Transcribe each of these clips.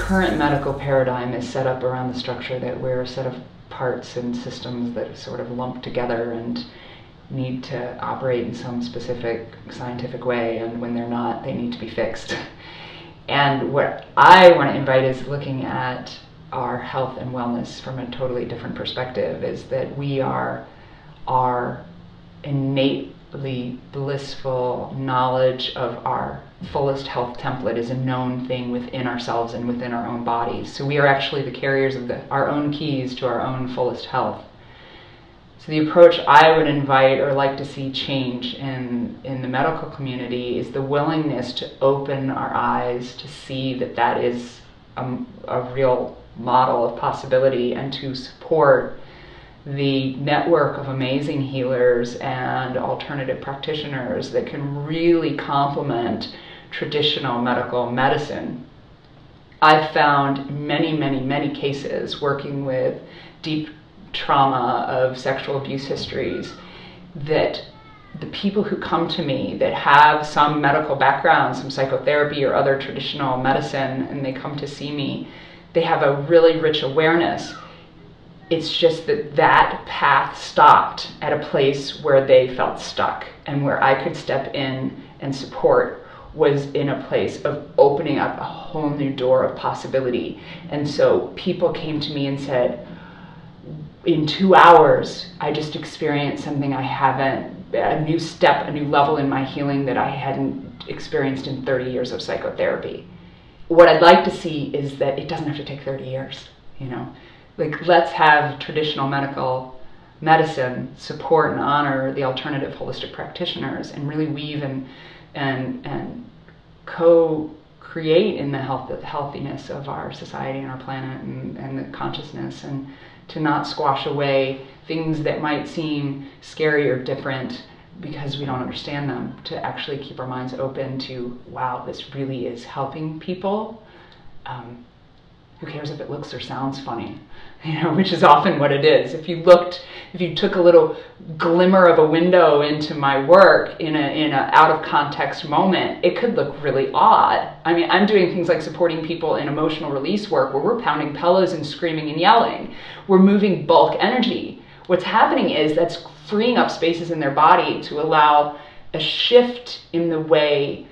current medical paradigm is set up around the structure that we're a set of parts and systems that sort of lump together and need to operate in some specific scientific way, and when they're not, they need to be fixed. And what I want to invite is looking at our health and wellness from a totally different perspective, is that we are our innately blissful knowledge of our fullest health template is a known thing within ourselves and within our own bodies. So we are actually the carriers of our own keys to our own fullest health. So the approach I would invite or like to see change in the medical community is the willingness to open our eyes to see that that is a real model of possibility, and to support the network of amazing healers and alternative practitioners that can really complement traditional medical medicine. I've found many cases working with deep trauma of sexual abuse histories that the people who come to me that have some medical background, some psychotherapy or other traditional medicine, and they come to see me, they have a really rich awareness. It's just that that path stopped at a place where they felt stuck, and where I could step in and support was in a place of opening up a whole new door of possibility. And so people came to me and said, in 2 hours, I just experienced something a new step, a new level in my healing that I hadn't experienced in 30 years of psychotherapy. What I'd like to see is that it doesn't have to take 30 years, Like, let's have traditional medical medicine support and honor the alternative holistic practitioners, and really weave and co-create in the healthiness of our society and our planet and the consciousness, and to not squash away things that might seem scary or different because we don't understand them, to actually keep our minds open to, wow, this really is helping people. Who cares if it looks or sounds funny? Which is often what it is. If you took a little glimmer of a window into my work in a out of context moment, it could look really odd. I mean, I'm doing things like supporting people in emotional release work where we're pounding pillows and screaming and yelling. We're moving bulk energy. What's happening is that's freeing up spaces in their body to allow a shift in the way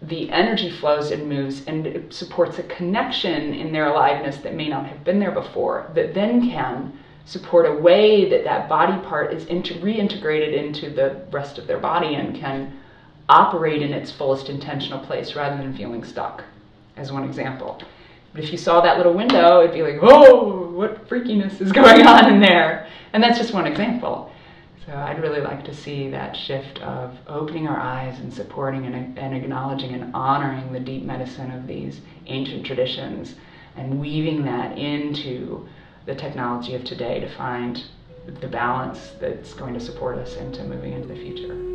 the energy flows and moves, and it supports a connection in their aliveness that may not have been there before, that then can support a way that that body part is reintegrated into the rest of their body and can operate in its fullest intentional place rather than feeling stuck, as one example. But if you saw that little window, it'd be like, oh, what freakiness is going on in there? And that's just one example. So I'd really like to see that shift of opening our eyes and supporting and acknowledging and honoring the deep medicine of these ancient traditions, and weaving that into the technology of today to find the balance that's going to support us into moving into the future.